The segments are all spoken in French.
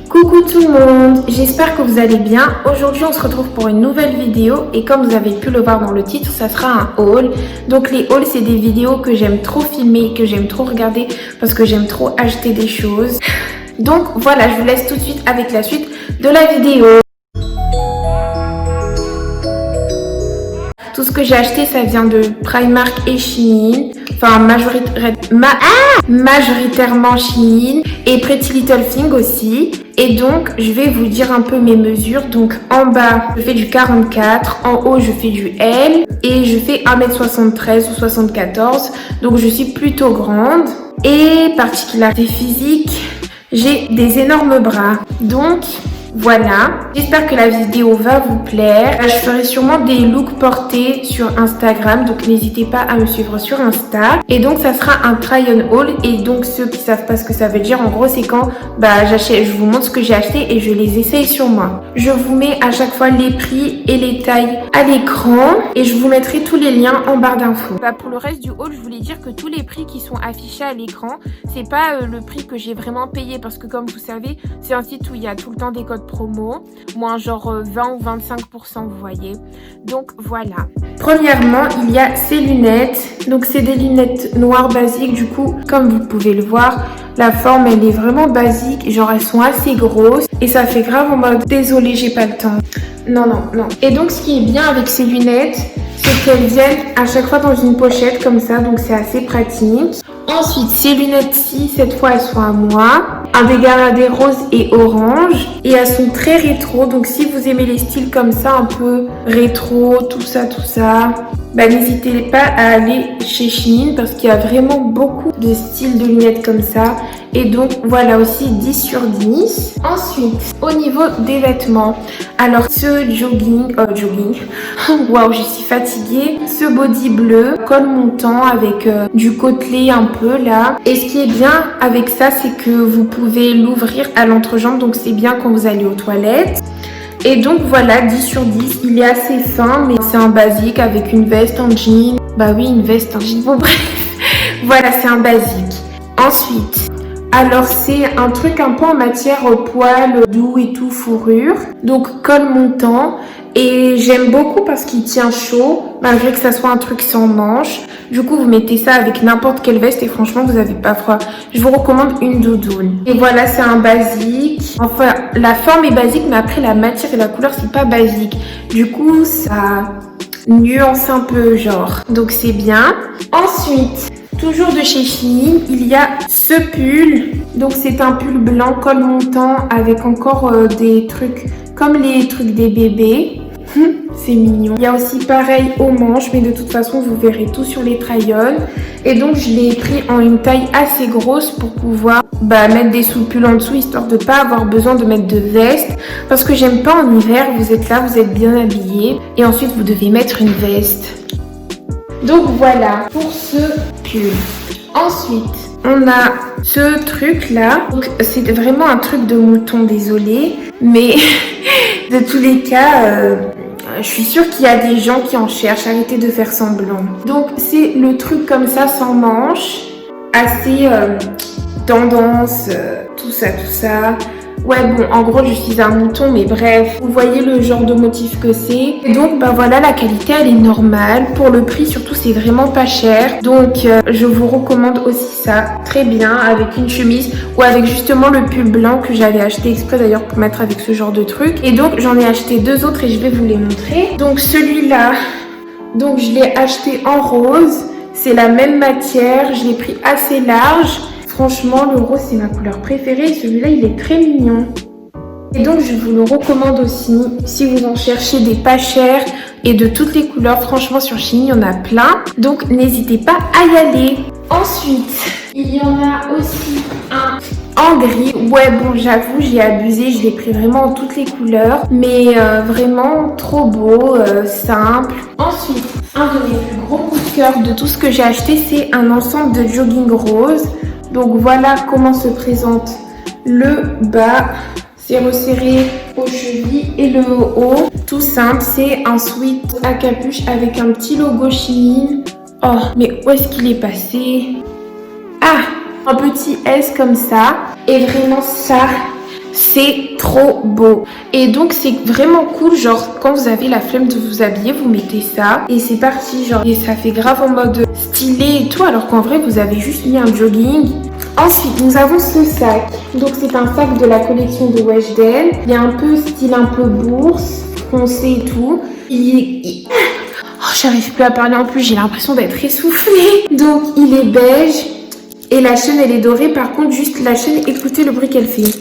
Coucou tout le monde, j'espère que vous allez bien. Aujourd'hui on se retrouve pour une nouvelle vidéo et comme vous avez pu le voir dans le titre, ça sera un haul. Donc les hauls c'est des vidéos que j'aime trop filmer, que j'aime trop regarder parce que j'aime trop acheter des choses. Donc voilà, je vous laisse tout de suite avec la suite de la vidéo. Tout ce que j'ai acheté, ça vient de Primark et Shein. Enfin, majoritairement Shein et Pretty Little Thing aussi. Et donc, je vais vous dire un peu mes mesures. Donc, en bas, je fais du 44. En haut, je fais du L. Et je fais 1m73 ou 74. Donc, je suis plutôt grande. Et particularité physique, j'ai des énormes bras. Donc... voilà, j'espère que la vidéo va vous plaire. Je ferai sûrement des looks portés sur Instagram, donc n'hésitez pas à me suivre sur Insta. Et donc ça sera un try on haul. Et donc ceux qui savent pas ce que ça veut dire, en gros c'est quand j'achète, je vous montre ce que j'ai acheté et je les essaye sur moi. Je vous mets à chaque fois les prix et les tailles à l'écran et je vous mettrai tous les liens en barre d'infos. Pour le reste du haul, je voulais dire que tous les prix qui sont affichés à l'écran, c'est pas le prix que j'ai vraiment payé parce que comme vous savez, c'est un site où il y a tout le temps des codes promo, moins genre 20 ou 25%, vous voyez. Donc voilà. Premièrement, il y a ces lunettes. Donc c'est des lunettes noires basiques. Du coup, comme vous pouvez le voir, la forme elle est vraiment basique. Genre elles sont assez grosses et ça fait grave en mode désolé, j'ai pas le temps. Non. Et donc ce qui est bien avec ces lunettes, c'est qu'elles viennent à chaque fois dans une pochette comme ça. Donc c'est assez pratique. Ensuite, ces lunettes-ci, cette fois, elles sont à moi. Un dégradé rose et orange. Et elles sont très rétro. Donc, si vous aimez les styles comme ça, un peu rétro, tout ça, n'hésitez pas à aller chez Shein parce qu'il y a vraiment beaucoup de styles de lunettes comme ça. Et donc, voilà aussi 10 sur 10. Ensuite, au niveau des vêtements. Alors, ce jogging. Waouh, je suis fatiguée. Ce body bleu, col montant avec du côtelé un peu là. Et ce qui est bien avec ça, c'est que vous pouvez l'ouvrir à l'entrejambe. Donc, c'est bien quand vous allez aux toilettes. Et donc voilà, 10 sur 10, il est assez fin, mais c'est un basique avec une veste en jean. Bah oui, une veste en jean, bon bref. Voilà, c'est un basique. Ensuite, alors c'est un truc un peu en matière poil doux et tout, fourrure. Donc col montant. Et j'aime beaucoup parce qu'il tient chaud, malgré que ça soit un truc sans manches. Du coup, vous mettez ça avec n'importe quelle veste et franchement, vous n'avez pas froid. Je vous recommande une doudoune. Et voilà, c'est un basique. Enfin, la forme est basique, mais après, la matière et la couleur, c'est pas basique. Du coup, ça nuance un peu, genre. Donc, c'est bien. Ensuite, toujours de chez Shein, il y a ce pull. Donc, c'est un pull blanc, col montant, avec encore des trucs comme les trucs des bébés. C'est mignon. Il y a aussi pareil aux manches, mais de toute façon, vous verrez tout sur les try-on. Et donc, je l'ai pris en une taille assez grosse pour pouvoir mettre des sous-pulls en dessous, histoire de pas avoir besoin de mettre de veste. Parce que j'aime pas en hiver, vous êtes là, vous êtes bien habillés. Et ensuite, vous devez mettre une veste. Donc voilà pour ce pull. Ensuite, on a ce truc là. Donc c'est vraiment un truc de mouton, désolé. Mais de tous les cas, je suis sûre qu'il y a des gens qui en cherchent. Arrêtez de faire semblant. Donc c'est le truc comme ça sans manches. Assez tendance, tout ça. Ouais, bon, en gros, je suis un mouton, mais bref, vous voyez le genre de motif que c'est. Et donc, voilà, la qualité, elle est normale. Pour le prix, surtout, c'est vraiment pas cher. Donc, je vous recommande aussi ça, très bien, avec une chemise ou avec justement le pull blanc que j'avais acheté exprès d'ailleurs pour mettre avec ce genre de truc. Et donc, j'en ai acheté deux autres et je vais vous les montrer. Donc, celui-là, donc je l'ai acheté en rose. C'est la même matière, je l'ai pris assez large. Franchement, le rose, c'est ma couleur préférée. Celui-là, il est très mignon. Et donc, je vous le recommande aussi. Si vous en cherchez des pas chers et de toutes les couleurs, franchement, sur Shein, il y en a plein. Donc, n'hésitez pas à y aller. Ensuite, il y en a aussi un en gris. Ouais, bon, j'avoue, j'ai abusé. Je l'ai pris vraiment en toutes les couleurs. Mais vraiment trop beau, simple. Ensuite, un de mes plus gros coups de cœur de tout ce que j'ai acheté, c'est un ensemble de jogging rose. Donc voilà comment se présente le bas. C'est resserré aux chevilles et le haut. Tout simple, c'est un sweat à capuche avec un petit logo Shein. Oh, mais où est-ce qu'il est passé? Ah, un petit S comme ça. Et vraiment ça, C'est trop beau. Et donc c'est vraiment cool, genre quand vous avez la flemme de vous habiller, vous mettez ça et c'est parti, genre. Et ça fait grave en mode stylé et tout, alors qu'en vrai vous avez juste mis un jogging. Ensuite, nous avons ce sac. Donc c'est un sac de la collection de Weshden. Il est un peu style un peu bourse, foncé et tout. Oh, j'arrive plus à parler en plus, j'ai l'impression d'être essoufflée. Donc il est beige et la chaîne elle est dorée. Par contre, juste la chaîne, écoutez le bruit qu'elle fait.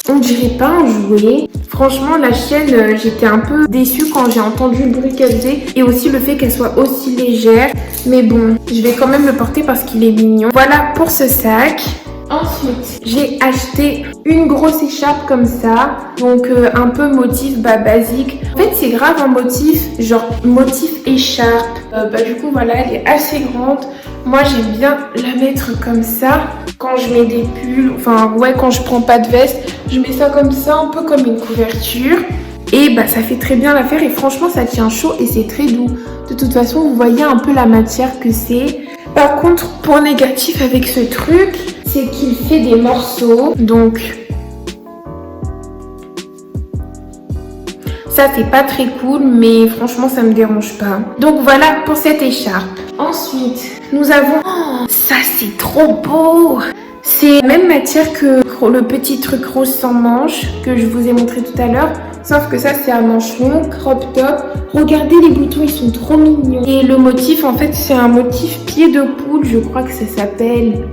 On dirait pas un jouet. Franchement, la chaîne, j'étais un peu déçue quand j'ai entendu le bruit qu'elle faisait. Et aussi le fait qu'elle soit aussi légère. Mais bon, je vais quand même le porter parce qu'il est mignon. Voilà pour ce sac. Ensuite, j'ai acheté une grosse écharpe comme ça. Donc, un peu motif basique. En fait, c'est grave un motif, genre motif écharpe. Du coup, voilà, elle est assez grande. Moi, j'aime bien la mettre comme ça. Quand je mets des pulls, enfin, ouais, quand je prends pas de veste, je mets ça comme ça, un peu comme une couverture. Et ça fait très bien l'affaire et franchement, ça tient chaud et c'est très doux. De toute façon, vous voyez un peu la matière que c'est. Par contre, point négatif avec ce truc, c'est qu'il fait des morceaux. Donc, ça, c'est pas très cool, mais franchement, ça me dérange pas. Donc, voilà pour cette écharpe. Ensuite, nous avons... Oh, ça, c'est trop beau! C'est la même matière que le petit truc rose sans manches que je vous ai montré tout à l'heure. Sauf que ça, c'est à manches longues, crop top. Regardez les boutons, ils sont trop mignons. Et le motif, en fait, c'est un motif pied de poule, je crois que ça s'appelle.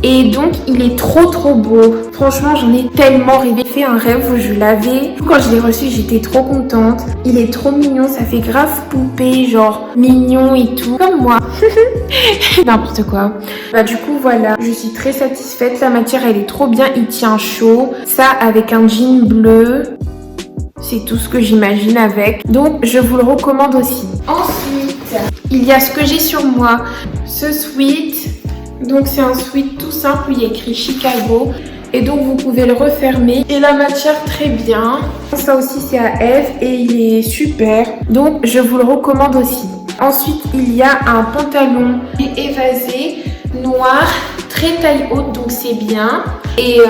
Et donc, il est trop beau. Franchement, j'en ai tellement rêvé. J'ai fait un rêve où je l'avais. Quand je l'ai reçu, j'étais trop contente. Il est trop mignon. Ça fait grave poupée, genre mignon et tout. Comme moi. N'importe quoi. Du coup, voilà. Je suis très satisfaite. La matière, elle est trop bien. Il tient chaud. Ça, avec un jean bleu. C'est tout ce que j'imagine avec. Donc, je vous le recommande aussi. Ensuite, il y a ce que j'ai sur moi. Ce sweat. Donc c'est un sweat tout simple où il y a écrit Chicago et donc vous pouvez le refermer et la matière très bien. Ça aussi c'est à Eve et il est super, donc je vous le recommande aussi. Ensuite il y a un pantalon évasé noir très taille haute, donc c'est bien et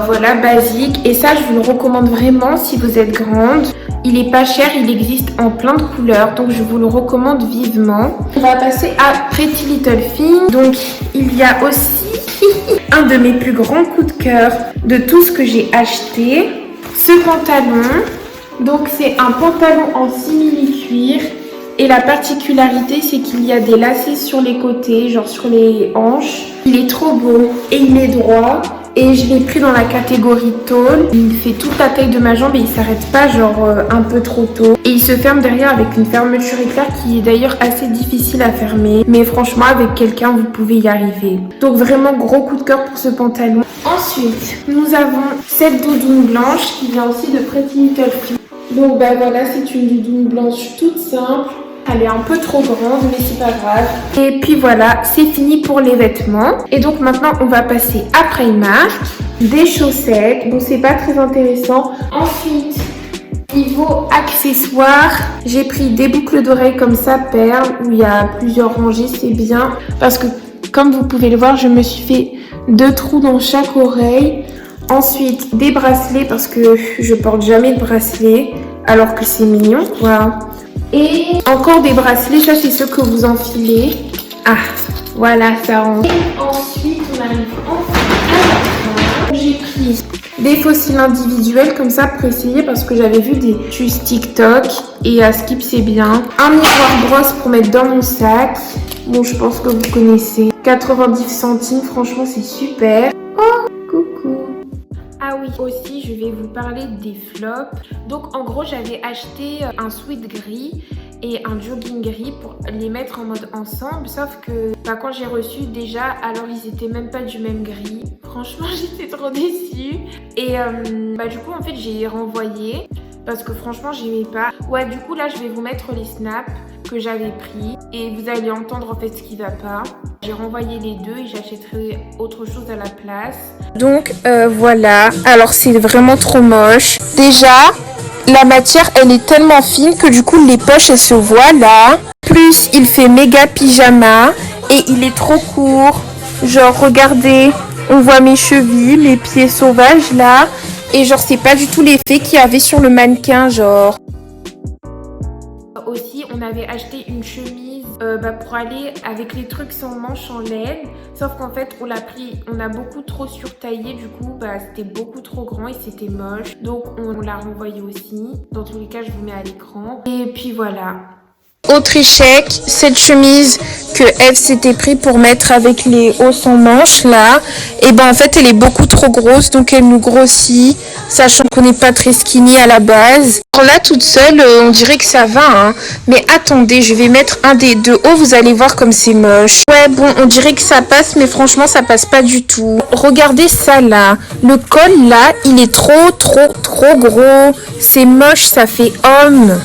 voilà, basique. Et ça je vous le recommande vraiment si vous êtes grande. Il est pas cher, il existe en plein de couleurs, donc je vous le recommande vivement. On va passer à Pretty Little Thing. Donc il y a aussi un de mes plus grands coups de cœur de tout ce que j'ai acheté. Ce pantalon, donc c'est un pantalon en simili-cuir. Et la particularité, c'est qu'il y a des lacets sur les côtés, genre sur les hanches. Il est trop beau et il est droit. Et je l'ai pris dans la catégorie tall. Il fait toute la taille de ma jambe et il s'arrête pas genre un peu trop tôt. Et il se ferme derrière avec une fermeture éclair qui est d'ailleurs assez difficile à fermer. Mais franchement, avec quelqu'un, vous pouvez y arriver. Donc vraiment gros coup de cœur pour ce pantalon. Ensuite, nous avons cette doudoune blanche qui vient aussi de Pretty Little Thing. Donc voilà, c'est une doudoune blanche toute simple. Elle est un peu trop grande, mais c'est pas grave. Et puis voilà, c'est fini pour les vêtements. Et donc maintenant, on va passer à Primark. Des chaussettes. Bon, c'est pas très intéressant. Ensuite, niveau accessoires, j'ai pris des boucles d'oreilles comme ça, perles, où il y a plusieurs rangées, c'est bien. Parce que, comme vous pouvez le voir, je me suis fait 2 trous dans chaque oreille. Ensuite, des bracelets, parce que je porte jamais de bracelets, alors que c'est mignon, quoi. Et encore des bracelets, ça c'est ceux que vous enfilez. Ah, voilà, ça rentre. Et ensuite, on arrive enfin à la fin. J'ai pris des fossiles individuels comme ça pour essayer parce que j'avais vu des tutos TikTok et à Skip c'est bien. Un miroir brosse pour mettre dans mon sac. Bon, je pense que vous connaissez. 90 centimes, franchement c'est super. Oh, coucou. Ah oui, aussi je vais vous parler des flops. Donc en gros j'avais acheté un sweat gris et un jogging gris pour les mettre en mode ensemble. Sauf que quand j'ai reçu déjà, alors ils étaient même pas du même gris. Franchement j'étais trop déçue. Et du coup en fait j'ai renvoyé parce que franchement j'aimais pas. Ouais, du coup là je vais vous mettre les snaps que j'avais pris et vous allez entendre en fait ce qui va pas. J'ai renvoyé les deux et j'achèterai autre chose à la place. Donc voilà, alors c'est vraiment trop moche. Déjà la matière elle est tellement fine que du coup les poches elles se voient là. Plus il fait méga pyjama et il est trop court. Genre regardez, on voit mes chevilles, mes pieds sauvages là. Et genre, c'est pas du tout l'effet qu'il y avait sur le mannequin, genre. Aussi, on avait acheté une chemise pour aller avec les trucs sans manches en laine. Sauf qu'en fait, on a beaucoup trop surtaillé. Du coup, c'était beaucoup trop grand et c'était moche. Donc, on l'a renvoyé aussi. Dans tous les cas, je vous mets à l'écran. Et puis voilà. Autre échec, cette chemise que Eve s'était pris pour mettre avec les hauts sans manches là, et en fait elle est beaucoup trop grosse donc elle nous grossit, sachant qu'on n'est pas très skinny à la base. Alors là toute seule on dirait que ça va hein, mais attendez je vais mettre un des deux hauts, vous allez voir comme c'est moche. Ouais bon on dirait que ça passe mais franchement ça passe pas du tout. Regardez ça là, le col là il est trop gros, c'est moche, ça fait homme.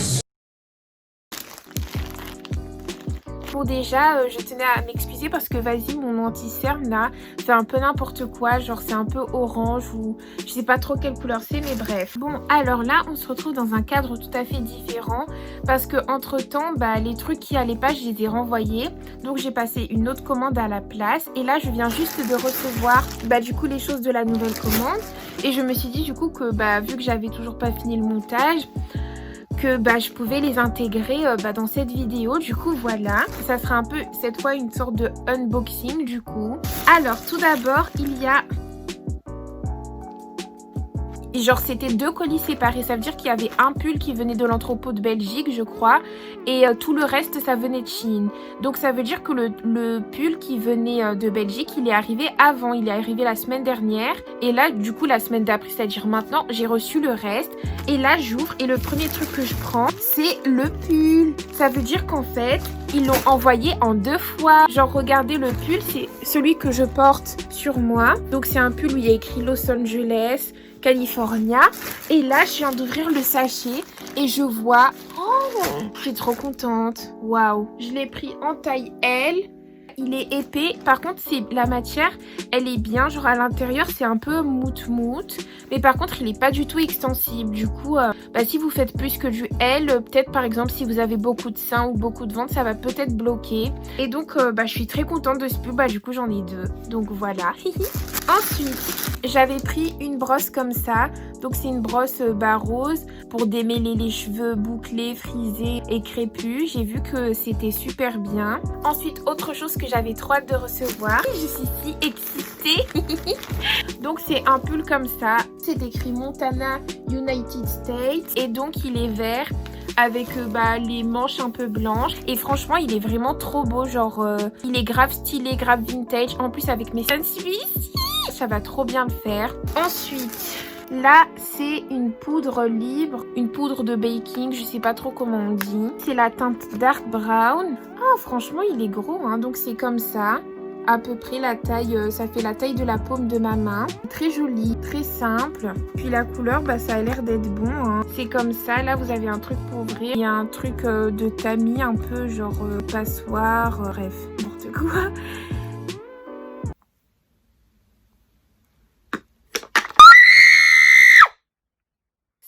Bon déjà, je tenais à m'excuser parce que vas-y, mon anti-cerne là, fait un peu n'importe quoi, genre c'est un peu orange ou je sais pas trop quelle couleur c'est, mais bref. Bon, alors là, on se retrouve dans un cadre tout à fait différent parce que entre-temps, les trucs qui allaient pas, je les ai renvoyés. Donc j'ai passé une autre commande à la place et là, je viens juste de recevoir du coup les choses de la nouvelle commande et je me suis dit du coup que vu que j'avais toujours pas fini le montage, que je pouvais les intégrer dans cette vidéo. Du coup voilà, ça sera un peu cette fois une sorte de unboxing du coup. Alors tout d'abord il y a genre c'était 2 colis séparés, ça veut dire qu'il y avait un pull qui venait de l'entrepôt de Belgique je crois et tout le reste ça venait de Chine. Donc ça veut dire que le pull qui venait de Belgique il est arrivé avant, il est arrivé la semaine dernière et là du coup la semaine d'après, c'est à dire maintenant, j'ai reçu le reste et là j'ouvre et le premier truc que je prends c'est le pull. Ça veut dire qu'en fait ils l'ont envoyé en 2 fois. Genre regardez le pull, c'est celui que je porte sur moi, donc c'est un pull où il y a écrit Los Angeles California. Et là, je viens d'ouvrir le sachet et je vois... Oh, je suis trop contente. Waouh. Je l'ai pris en taille L. Il est épais. Par contre, la matière, elle est bien. Genre, à l'intérieur, c'est un peu mout-mout. Mais par contre, il n'est pas du tout extensible. Du coup, si vous faites plus que du L, peut-être, par exemple, si vous avez beaucoup de seins ou beaucoup de ventre, ça va peut-être bloquer. Et donc, je suis très contente de ce pull. Du coup, j'en ai 2. Donc, voilà. Ensuite, j'avais pris une brosse comme ça. Donc, c'est une brosse rose pour démêler les cheveux bouclés, frisés et crépus. J'ai vu que c'était super bien. Ensuite, autre chose que j'avais trop hâte de recevoir. Je suis si excitée. Donc, c'est un pull comme ça. C'est écrit Montana, United States. Et donc, il est vert avec les manches un peu blanches. Et franchement, il est vraiment trop beau. Genre, il est grave stylé, grave vintage. En plus, avec mes suisses, ça va trop bien le faire. Ensuite... là, c'est une poudre libre, une poudre de baking, je sais pas trop comment on dit. C'est la teinte Dark Brown. Oh, franchement, il est gros, hein, donc c'est comme ça. À peu près la taille, ça fait la taille de la paume de ma main. Très joli, très simple. Puis la couleur, ça a l'air d'être bon, hein. C'est comme ça, là, vous avez un truc pour ouvrir. Il y a un truc de tamis, un peu genre passoire, bref, n'importe quoi.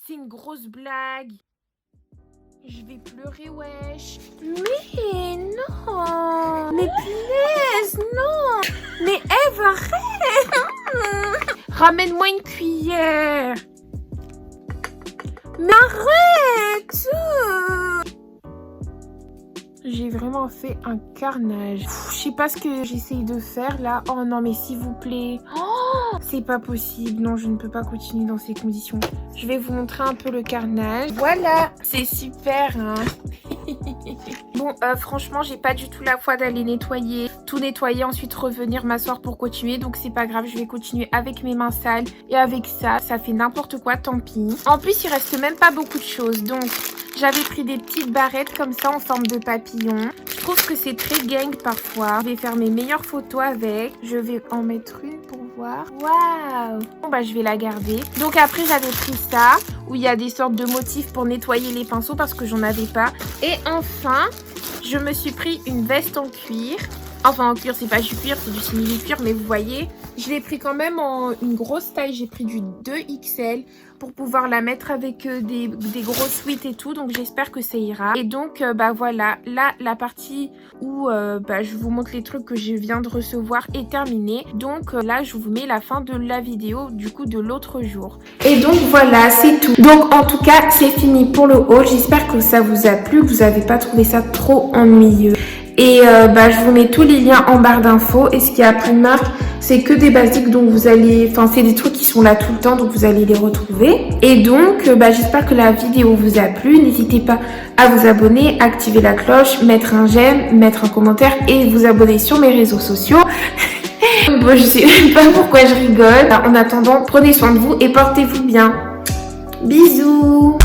Une grosse blague. Je vais pleurer, wesh. Mais non. Mais punaise, non. Mais Eve, arrête. Ramène-moi une cuillère. Mais arrête. J'ai vraiment fait un carnage. Je sais pas ce que j'essaye de faire là. Oh non, mais s'il vous plaît. Oh, c'est pas possible. Non, je ne peux pas continuer dans ces conditions. Je vais vous montrer un peu le carnage. Voilà, c'est super, hein. Bon, franchement, j'ai pas du tout la foi d'aller nettoyer, tout nettoyer, ensuite revenir m'asseoir pour continuer. Donc c'est pas grave, je vais continuer avec mes mains sales. Et avec ça, ça fait n'importe quoi, tant pis. En plus, il reste même pas beaucoup de choses. Donc... j'avais pris des petites barrettes comme ça en forme de papillon. Je trouve que c'est très gang parfois. Je vais faire mes meilleures photos avec. Je vais en mettre une pour voir. Waouh! Bon je vais la garder. Donc après j'avais pris ça où il y a des sortes de motifs pour nettoyer les pinceaux parce que j'en avais pas. Et enfin, je me suis pris une veste en cuir. Enfin en cuir, c'est pas du cuir, c'est du simili-cuir, mais vous voyez. Je l'ai pris quand même en une grosse taille, j'ai pris du 2XL pour pouvoir la mettre avec des gros sweats et tout, donc j'espère que ça ira. Et donc bah voilà, là la partie où je vous montre les trucs que je viens de recevoir est terminée. Donc là je vous mets la fin de la vidéo du coup de l'autre jour. Et donc voilà, c'est tout. Donc en tout cas c'est fini pour le haul, j'espère que ça vous a plu, que vous n'avez pas trouvé ça trop ennuyeux. Et je vous mets tous les liens en barre d'infos. Et ce qu'il y a plus de marque, c'est que des basiques, donc vous allez, enfin c'est des trucs qui sont là tout le temps, donc vous allez les retrouver. Et donc j'espère que la vidéo vous a plu. N'hésitez pas à vous abonner, activer la cloche, mettre un j'aime, mettre un commentaire et vous abonner sur mes réseaux sociaux. Bon, je sais pas pourquoi je rigole. En attendant, prenez soin de vous et portez-vous bien. Bisous.